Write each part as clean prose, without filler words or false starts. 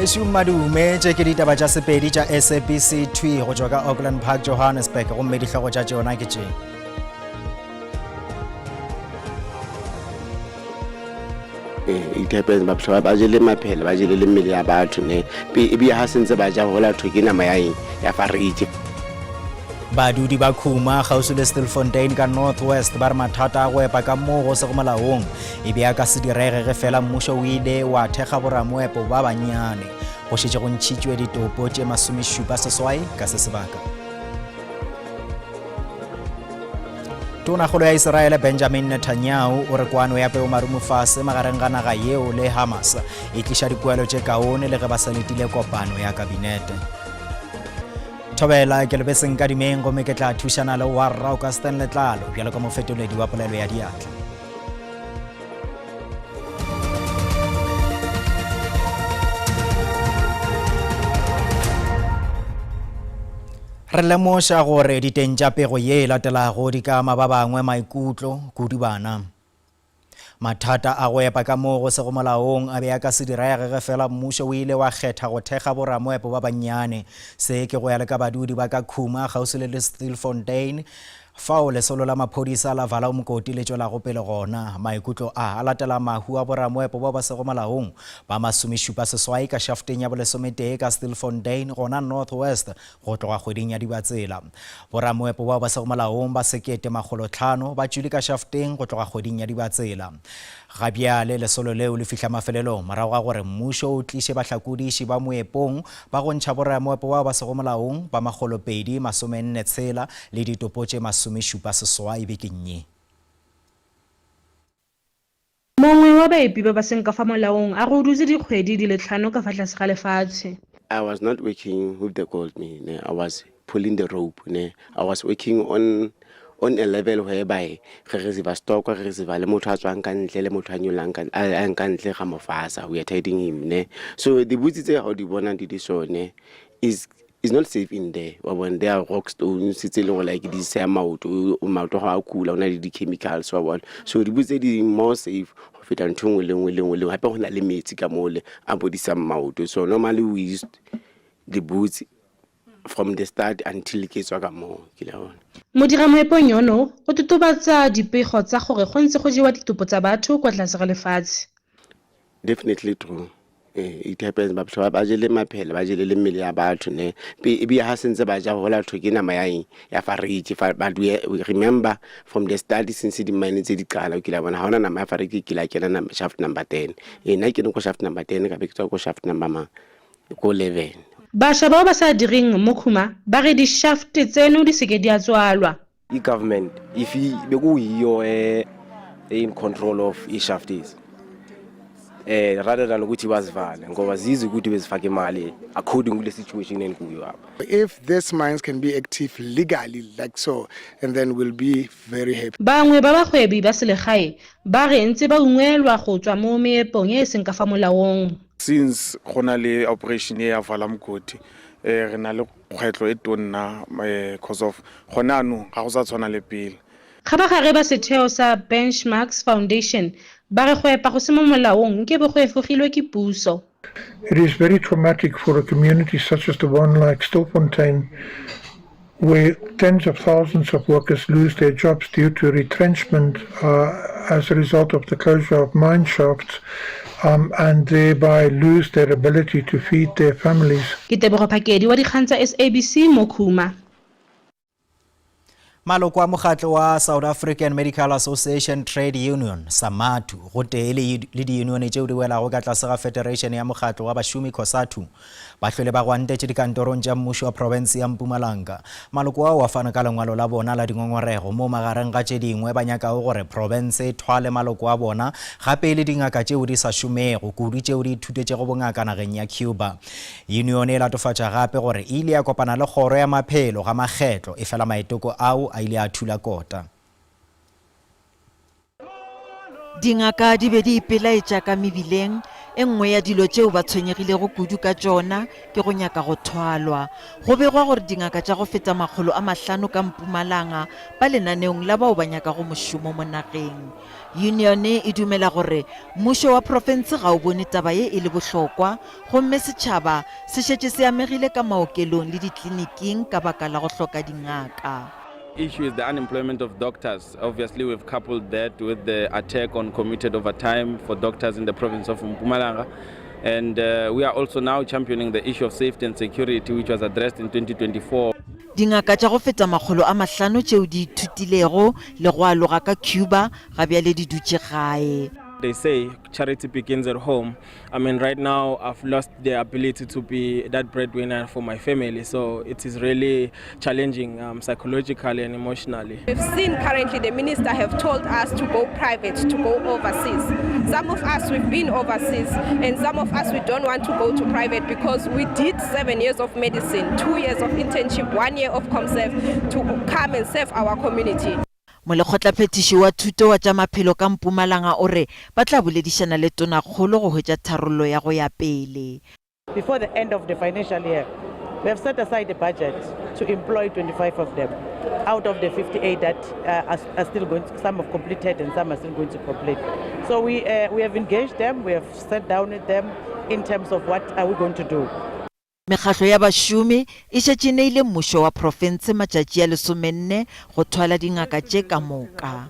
Gešo madume tše ke ditaba tša sepedi tša SABC 2 go tšwa ka Auckland Park, Johannesburg, gomme ditlhogo tša tšona ke tše. It happens ba ba jele maphelo ba jele le mmele ya batho ne e be ha sentse ba ja hola thoke nama ya eng ya fariki. Badudi ba khuma gausi le Stilfontein ka Northwest ba re mathata a go epa ka moo go se go molaong e be a ka se direge ge fela mmušo o ile wa thekga boramoepo ba bannyane go šetše go ntšhitšwe ditopo tše 78 ka se sebaka. Tonakgolo ya Israele Benjamin Netanyahu o re kwano ya peo marumofase magareng ga naga yeo le Hamas e tliša dipoelo tše kaone le ge ba sa letile kopano ya kabinete. Thobela ke lebeseng ka dimeng gomme ke tla thušana le warra o ka Stan Letlalo bjalo ka mofetoledi wa polelo ya diatla. Re lemoša gore diteng tša pego ye e latelago di ka ama ba bangwe maikutlo kudu bana. Mathata a go epa ka moo go se go molaong a be a ka se direge ge fela mmušo o ile wa kgetha go thekga boramoepo ba bannyane. Se ke go ya le ka badudi ba ka khuma gausi le Stilfontein fao lesolo la maphodisa la vala mokoti le tšola go pele gona. Maikutlo a latela mahu a boramoepo ba ba se go molaong ba 78 ka shafteng ya bolesometee ka Stilfontein gona Northwest go tloga kgweding ya Dibatsela. Boramoepo ba ba se go molaong ba 1500 ba tšwile ka shafteng go tloga kgweding ya Dibatsela. Gabjale lesolo leo le fihla mafelelong morago ga gore mmušo o tliše bahlakodiši ba moepong ba go ntšha boramoepo ba ba se go molaong ba 246 le ditopo tše 78 bekeng ye. Mongwe wa baepi ba ba seng ka fa molaong a go dutse dikgwedi di le 5 ka fa tlase ga lefatshe. I was not working with the gold mine. I was pulling the rope. I was working on a level whereby re receive stock, re receive le motho a tswang ka ntle le motho a nyolang ka ntle ga mofasa. We are tiding him. So the boots tse how di bona di sone is not safe in there. When there are rock stones, it's like this maoto ga kula ona le di chemicals wa bona. So the boots di more safe go feta ntho le hape go na le metsi ka mole a bodisa maoto. So normally we used the boots from the start until ke tswa ka mo ke la bona. Modiramoepong yono o totobatsa dipego tsa gore go ntse go jewa ditopo tsa batho kwa tlase ga lefatshe. Definitely true. It happens ba jele maphelo ba jele le mmele ya batho ne e be ha sentse ba ja hola thoke nama ya eng ya fariki but we remember from the start since the mine tse di qala ke la bona ha ona nama ya fariki ke la kena nama shaft number 10 nna ke go shaft number 10 ka be ke tswa go shaft number ko 11. Basha bao ba sa direng mo khuma ba re di shaft tseno di seke di a tswalwa. The government if bekuyiyo in control of I shaft is rather than ukuthi bazivale ngoba zizi ukuthi bezifake imali according to the situation enkuyo apha. If these mines can be active legally like so, and then we'll be very happy. Bangwe ba bagwebi ba selegae ba re ntse ba ungwelwa go tswa mo meepong e seng ka fa molaong. Since gona le operation ya vala mokoti re na le kgwetlo e tonna because of gona no ga go sa tshwana le pele. Ga ba gare ba setheo sa Benchmarks Foundation ba re go epa go se mo molaong ke be go efogilwe ke puso. It is very traumatic for a community such as the one like Stilfontein, where tens of thousands of workers lose their jobs due to retrenchment as a result of the closure of mine shafts, and thereby lose their ability to feed their families. Ke Tebogo Phakedi wa dikgang tsa SABC mo Khuma. Maloko a mokgatlo wa South African Medical Association Trade Union SAMATU go tee le di-union tšeo di welago ka tlase ga Federation ya mokgatlo wa bašomi COSATU ba hlwele ba gwantetše dikantorong tša mmušo wa province ya Mpumalanga. Maloko ao a fana ka lengwalo la bona la dingongorego mo magareng ga tše dingwe ba nyakago gore province e thwale maloko a bona gape le dingaka tšeo di sa šomego kudu tšeo di ithutetšego bongaka nageng ya Cuba. Union e latofatša gape gore e ile ya kopana le kgoro ya maphelo ga makgetlo e fela maetoko ao a ile a thula kota. Dingaka di be di ipelaetša ka mebileng e nngwe ya dilo tšeo ba tshwenyegilego kudu ka tšona ke go nyaka go thwalwa go begwa gore dingaka tša go feta 500 ka Mpumalanga ba lenaneong la bao ba nyakago mošomo mo nageng. Union e dumela gore mmušo wa profense ga o bone taba ye e le bohlokwa gomme setšhaba se šetše se amegile ka maokelong le ditleliniking ka baka la go hloka dingaka. Issue is the unemployment of doctors. Obviously, we've coupled that with the attack on commuted overtime for doctors in the province of Mpumalanga. And we are also now championing the issue of safety and security, which was addressed in 2024. Dingaka tša go feta 500 tšeo di ithutilego le go aloga ka Cuba ga bjale di dutše gae. They say charity begins at home. I mean, right now I've lost the ability to be that breadwinner for my family, so it is really challenging psychologically and emotionally. We've seen currently the minister have told us to go private, to go overseas. Some of us we've been overseas, and some of us we don't want to go to private because we did 7 years of medicine, 2 years of internship, 1 year of ComServe to come and serve our community. Molekgotlaphethiši wa thuto wa tša maphelo ka Mpumalanga o re ba tla boledišana le tonakgolo go hwetša tharollo ya go ya pele. Before the end of the financial year, we have set aside a budget to employ 25 of them out of the 58 that are still going to, some have completed and some are still going to complete. So we have engaged them, we have sat down with them in terms of what are we going to do. Mekgatlo ya bašomi e šetše neile mmušo wa profense matšatši a 14 go thwala dingaka tše ka moka.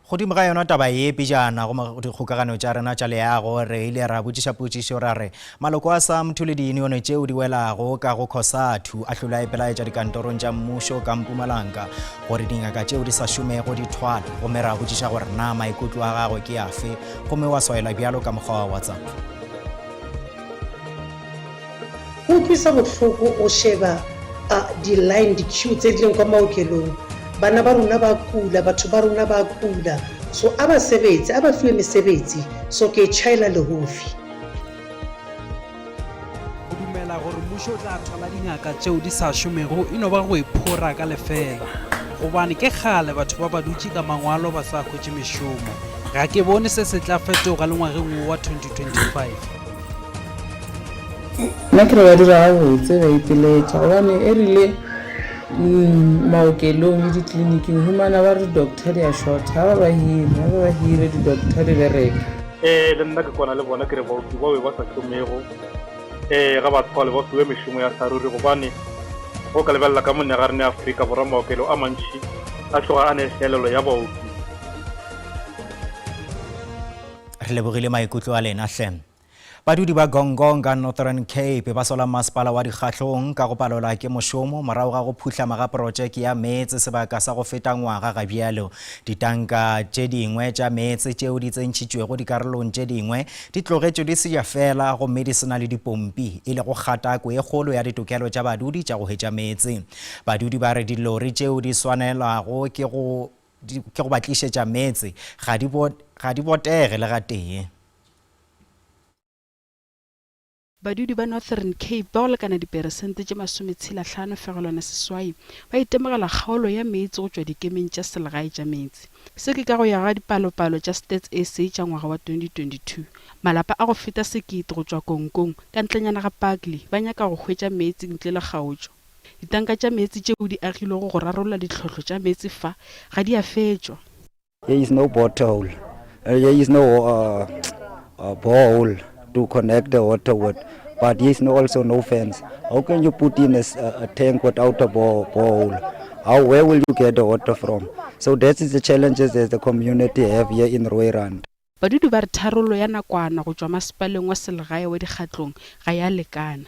Godimo ga yona taba ye pejana go dikgokagano tša rena tša leago re ile ra botšiša potšišo ra re maloko a SAMTO le diunione tšeo di welago ka go COSATU a hlola e pelaetša dikantorong tša mmušo ka Mpumalanga gore dingaka tšeo di sa šomego di thwalwe gomme ra botšiša gore na maikutlo a gagwe ke afe gomme wa swaela bjalo ka mokgwa wa WhatsApp. Go utlwisa bohloko o sheba di-line di-queue tse di leng kwa maokelong bana ba rona ba kula batho ba rona ba kula so a ba fiwe mesebetsi so ke tšhaela lehofi. Go dumela gore mmušo o tla thola dingaka tšeo di sa šomego e no ba go iphora ka lefela gobane ke kgale batho ba ba dutše ka mangwalo ba sa hwetše mešomo ga ke bone se se tla fetoga le ngwageng wa 2025. nna ke re ba dira gabotse ba ipeletša gobane e rile maokelong le ditleliniking humana ba re doctor di a short ga ba hire di-doctor di bereke. Le nna ke kwana le bona ke re baoki ba be ba sa šomego ga ba tlhole ba fiwe mešomo ya saruri gobane go ka lebelela ka monne ga rene Afrika Borwa maokelo a mantši a tloga a nehelelo ya baoki. Re lebogile maikutlo a lena hle. Badudi ba Gongong ka Northern Cape ba sola masepala wa dikgatlhong ka go palola ke mošomo morago ga go phutlhama ga projeke ya meetse sebaka sa go feta ngwaga ga bjalo. Ditanka tše dingwe tša meetse tšeo di tsentšhitšwego dikarolong tše dingwe di tlogetšwe di seja fela gomme di sena le dipompi e le go kgatako e kgolo ya ditokelo tša badudi tša go hwetša meetse. Badudi ba re dilori tšeo di swanelago ke go ba tlišetša meetse ga di botege le ga tee. Badudi ba Northern Cape ba go lekana diperesente tše 65.8 ba itemogela kgaolo ya meetse go tšwa dikemeng tša selegae tša meetse. Se ke ka go ya ga dipalopalo tša Stats SA tša ngwaga wa 2022. Malapa a go feta 1,000 go tšwa Kongkong ka ntlenyana ga Parkley ba nyaka go hwetša meetse ntle le kgaotšo. Ditanka tša meetse tšeo di agilwego go rarolla ditlhotlho tša meetse fa ga di a fetšwa. There is no bottle. There is no borehole to connect the water with, but there is also no fence. How can you put in a tank without a borehole? Where will you get the water from? So that is the challenges that the community have here in Rooirand. Badudi ba re tharollo ya nakwana go tšwa masepaleng wa selegae wa dikgatlong ga ya lekana.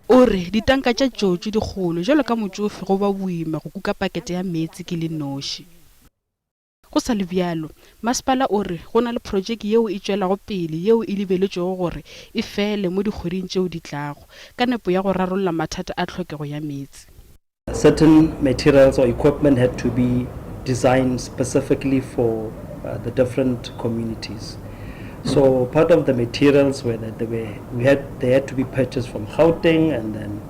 O re ditanka tša tšotšo dikgolo jalo ka motšofe go ba boima go kuka pakete ya meetse ke le noši. Go sa le bjalo, masepala o re go na le projeke yeo e tšwelago pele yeo e lebeletšego gore e fele mo dikgweding tšeo di tlago ka nepo ya go rarolla mathata a tlhokego ya meetse. Certain materials or equipment had to be designed specifically for the different communities. So part of the materials were that they had to be purchased from Gauteng, and then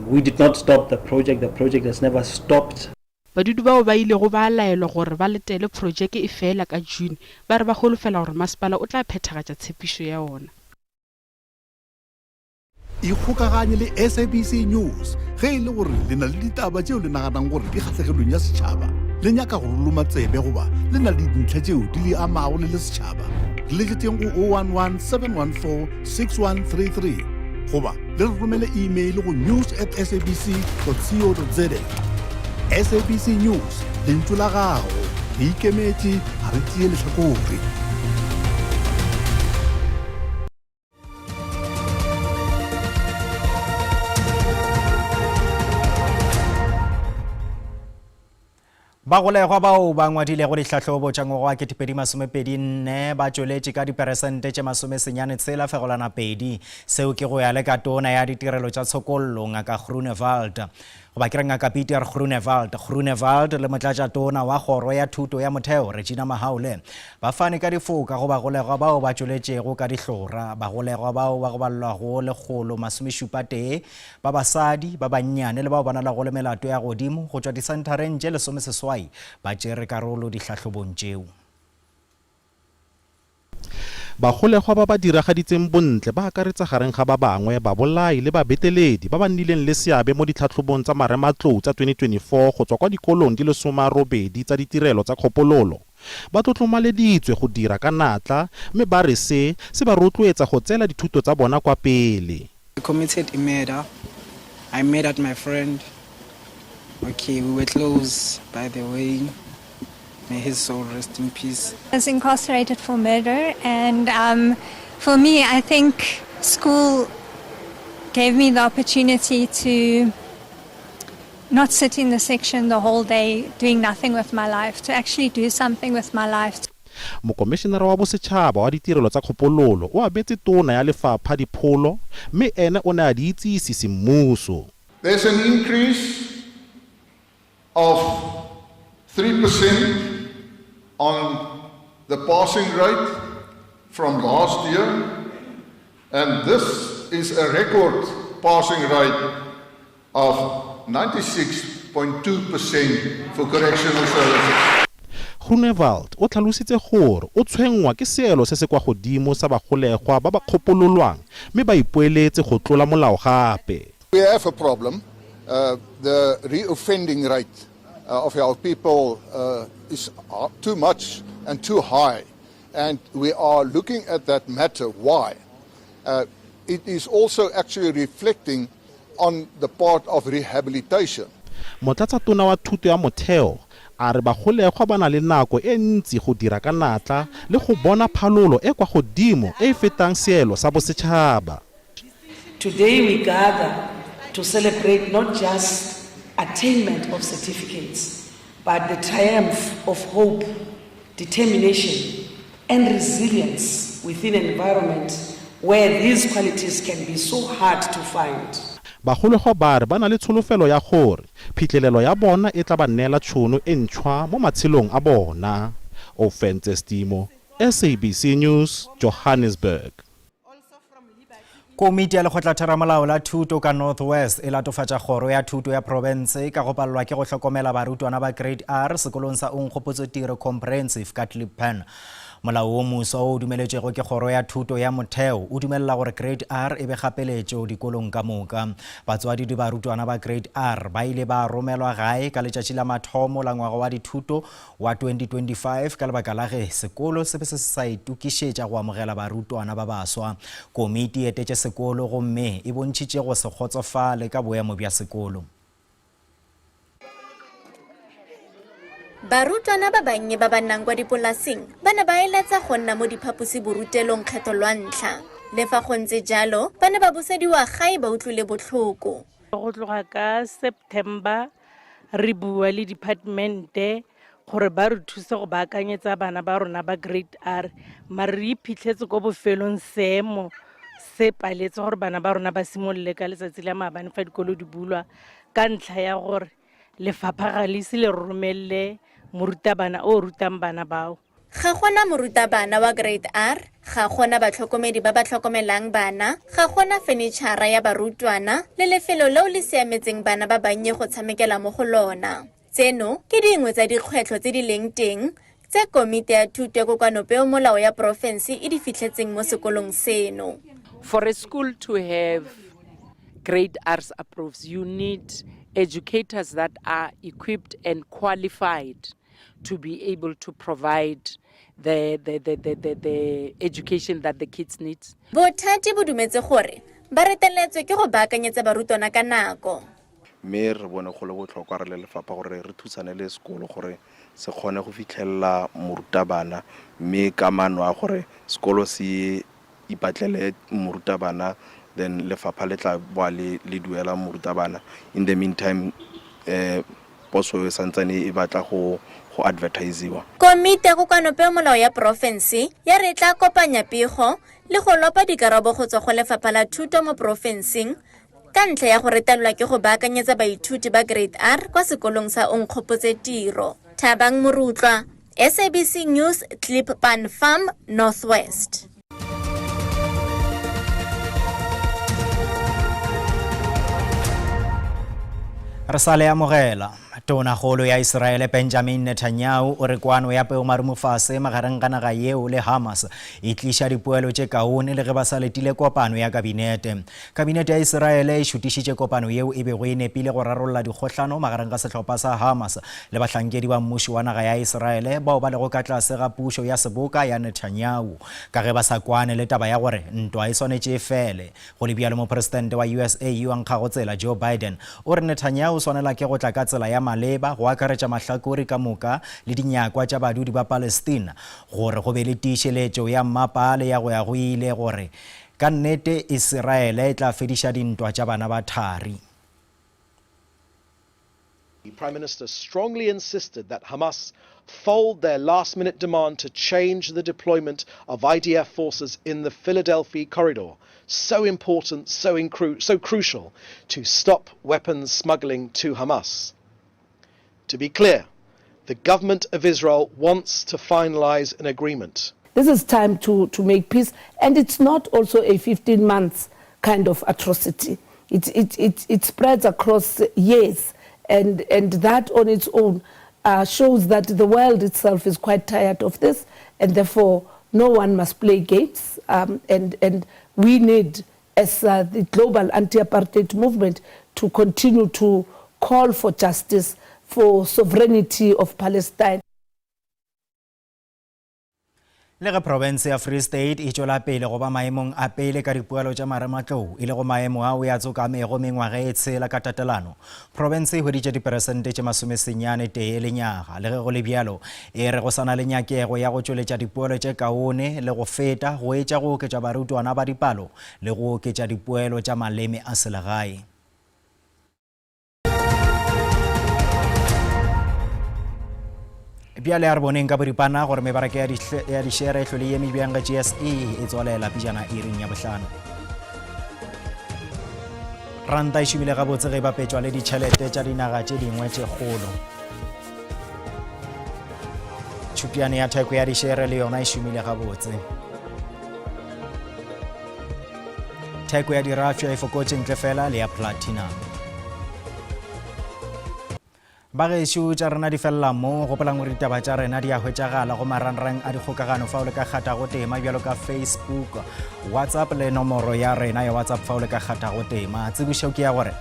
we did not stop the project. The project has never stopped. badudi bao ba ile go ba laelwa gore ba letele projeke e fela ka June ba re ba holofela gore masepala o tla phethagatša tshepišo ya ona. Ikgokaganye le SABC News ge e le gore le na le ditaba tšeo le naganang gore di kgatlhegelong ya setšhaba le nyaka go loloma tsebe goba le na le dintlha tšeo di le amago le setšhaba le letšeng go 011 714 6133 goba le romele email go news@sabc.co.za. SABC News lentšu la gago le ikemetše ga re tšee lehlakore. Ba golegwa bao ba ngwadilego ditlhahlobo tša ngwaga wa 2024 ba tšweletše ka diperesente tše 96.2 seo ke go ya le ka tona ya ditirelo tša tshokollo ngaka Groenewald goba ke re ngaka Pieter Groenewald le motlatša tona wa kgoro ya thuto ya motheo Regina Mahaule ba fane ka difoka go ba golegwa bao ba tšweletšego ka dihlora ba golegwa bao ba go balelwago 171 ba basadi ba bannyane le bao ba nalago le melato ya godimo go tšwa disentareng tše 16 ba tšere karolo dihlahlobong tšeo. Bagolegwa ba ba diragaditseng bontle ba akaretsa gareng ga ba bangwe ba bolai le ba beteledi ba ba nnileng le seabe mo ditlhatlhobong tsa marematlou tsa 2024 go tswa kwa dikolong di le 18 tsa ditirelo tsa kgopololo. Ba tlotlomaleditswe go dira ka natla mme ba re se ba rotloetsa go tsela dithuto tsa bona kwa pele. I committed a murder. I murdered my friend. Okay, we were close, by the way. May his soul rest in peace. I was incarcerated for murder, and for me, I think school gave me the opportunity to not sit in the section the whole day doing nothing with my life, to actually do something with my life. Mokomishenara wa bosetšhaba wa ditirelo tsa kgopololo o abetse tona ya lefapha dipholo mme ene o ne a di itsise semmuso. There's an increase of 3% on the passing rate from last year, and this is a record passing rate of 96.2% for correctional services. Groenewald o tlhalositse gore o tshwengwa ke seelo se se kwa godimo sa bagolegwa ba ba kgopololwang mme ba ipoeletse go tlola molao gape. We have a problem. The reoffending rate of our people is too much and too high, and we are looking at that matter. Why? It is also actually reflecting on the part of rehabilitation. Motlatsa tona wa thuto ya motheo a re bagolegwa ba na le nako e ntsi go dira ka natla le go bona phalolo e kwa godimo e fetang seelo sa bosetšhaba. Today we gather to celebrate not just attainment of certificates, but the triumph of hope, determination, and resilience within an environment where these qualities can be so hard to find. Bagolegwa ba re ba na le tsholofelo ya gore phitlhelelo ya bona e tla ba neela tšhono e ntšhwa mo matshelong a bona. Offense Stimo, SABC News, Johannesburg. Komiti ya Lekgotlatheramolao la Thuto ka North West e latofatša kgoro ya thuto ya province ka go palelwa ke go hlokomela barutwana ba Grade R sekolong sa Nkgopotso-tiro Comprehensive ka Klippan. Molao o moswa o dumeletšego ke kgoro ya thuto ya motheo o dumelela gore Grade R e be gapeletšo dikolong ka moka. Batswadi di barutwana ba Grade R ba ile ba romelwa gae ka letšatši la mathomo la ngwaga wa dithuto wa 2025 ka lebaka la ge sekolo se be se sa itukišetša go amogela barutwana ba baswa. Komiti e etetše sekolo gomme e bontšhitše go se kgotsofale ka boemo bja sekolo. Barutwana ba bannye ba ba nnang kwa dipolaseng ba ne ba eletsa go nna mo diphaposiborutelong kgetho lwa ntlha. Le fa go ntse jalo ba ne ba busediwa gae ba utlwile botlhoko. Go tloga ka September re bua le departmente gore ba re thuse go baakanyetsa bana ba rona ba Grade R, mare re iphitlhetse ko bofelong seemo se paletse gore bana ba rona ba simolole ka letsatsi la maabane fa dikolo di bulwa ka ntlha ya gore lefapha ga le se le romelele morutabana o rutang bana bao. Ga gona morutabana wa Grade R, ga gona batlhokomedi ba ba tlhokomelang bana, ga gona fenitšhara ya barutwana le lefelo leo le siametseng bana ba bannye go tshamekela mo go lona. Tseno ke dingwe tsa dikgwetlho tse di leng teng tse Komite ya Thuto ya Kokoanopeomolao ya Porofense e di fitlhetseng mo sekolong seno. For a school to have grade R's approves, you need educators that are equipped and qualified to be able to provide the education that the kids need. Bothati bo dumetse gore ba reteletswe ke go baakanyetsa barutwana ka nako. Mme re bone go le botlhokwa re le lefapha gore re thusane le sekolo gore se kgone go fitlhelela morutabana, mme ka maano a gore sekolo se ipatlele morutabana, then lefapha le tla boa le duela morutabana. In the meantime poso e santsane e batla go advertisiwa. Komite ya Kokoanopeomolao ya Porofense ya re tla kopanya pego le go lopa dikarabo go tswa go Lefapha la Thuto mo porofenseng ka ntlha ya go retelelwa ke go baakanyetsa baithuti ba grade R kwa sekolong sa Onkgopotse Tiro. Thabang Morutlwa, SABC News, Klippan Farm, Northwest. Re sa le amogela tonakgolo ya Israel Benjamin Netanyahu o re kwano ya peomarumofase magareng ga naga yeo le Hamas e tliša dipoelo tše kaone le ge ba sa letile kopano ya kabinete. Kabinete ya Israel e šutišitše kopano yeo e bego e nepile go rarolla dikgohlano magareng ga sehlopha sa Hamas le bahlankedi ba mmušo wa naga ya Israel bao ba lego ka tlase ga pušo ya seboka ya Netanyahu ka ge ba sa kwane le taba ya gore ntwa e swanetše e fele. Go le bjalo mopresidente wa USA wa nkgago tsela Joe Biden o re Netanyahu swanela ke go tla ka tsela ya maleba go akaretša mahlakore ka moka le dinyakwa tša badudi ba Palestina gore go be le tiišeletšo ya mmapale ya go ya go ile gore ka nnete Israel e tla fediša dintwa tša bana ba thari. The Prime Minister strongly insisted that Hamas fold their last-minute demand to change the deployment of IDF forces in the Philadelphia corridor, so important, so crucial to stop weapons smuggling to Hamas. To be clear, the government of Israel wants to finalize an agreement. This is time to make peace, and it's not also a 15 months kind of atrocity. It spreads across years, and that on its own shows that the world itself is quite tired of this, and therefore no one must play games, and we need, as the global anti-apartheid movement, to continue to call for justice, for sovereignty of Palestine. Le ge province ya Free State e tšwela pele go ba maemong a pele ka dipoelo tša marematlou e le go maemo ao ya tsokamego mengwaga e tshela ka tatelano, province e hweditše diperesente tše 90 lenyaga. Le ge go le bjalo e re go sana le nyakego ya go tšweletša dipoelo tše kaone le go feta go etša go oketša barutwana ba dipalo le go oketša dipoelo tša maleme a selegae. Bjale a re boneng ka boripana gore mebaraka ya dišere e hlole ye mebjang ga GSE e tswalela pejana iring ya bohlano. Ranta e šomile gabotse ge e bapetšwa le ditšhelete tša dinaga tše dingwe tše kgolo. Tšhupiane ya theko ya dišere le yona e šomile gabotse. Theko ya dirafša e fokotše ntle fela le ya platinum. Bagešo tša rena di felela mo gopolang gore ditaba tša rena di a hwetšagala go marangrang a dikgokagano fa o le ka kgatago tema bjalo ka Facebook, WhatsApp le nomoro ya rena ya WhatsApp fa o le ka kgatago tema. Tsebišo ke ya gore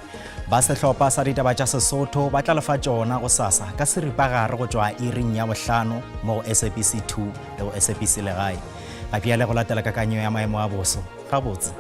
ba sehlopha sa ditaba tša Sesotho ba tla lefa tšona go sasa ka seripagare go tšwa iring ya bohlano mo SABC 2 le go SABC legae. Gape ya le go latela kakanyo ya maemo a boso gabotse.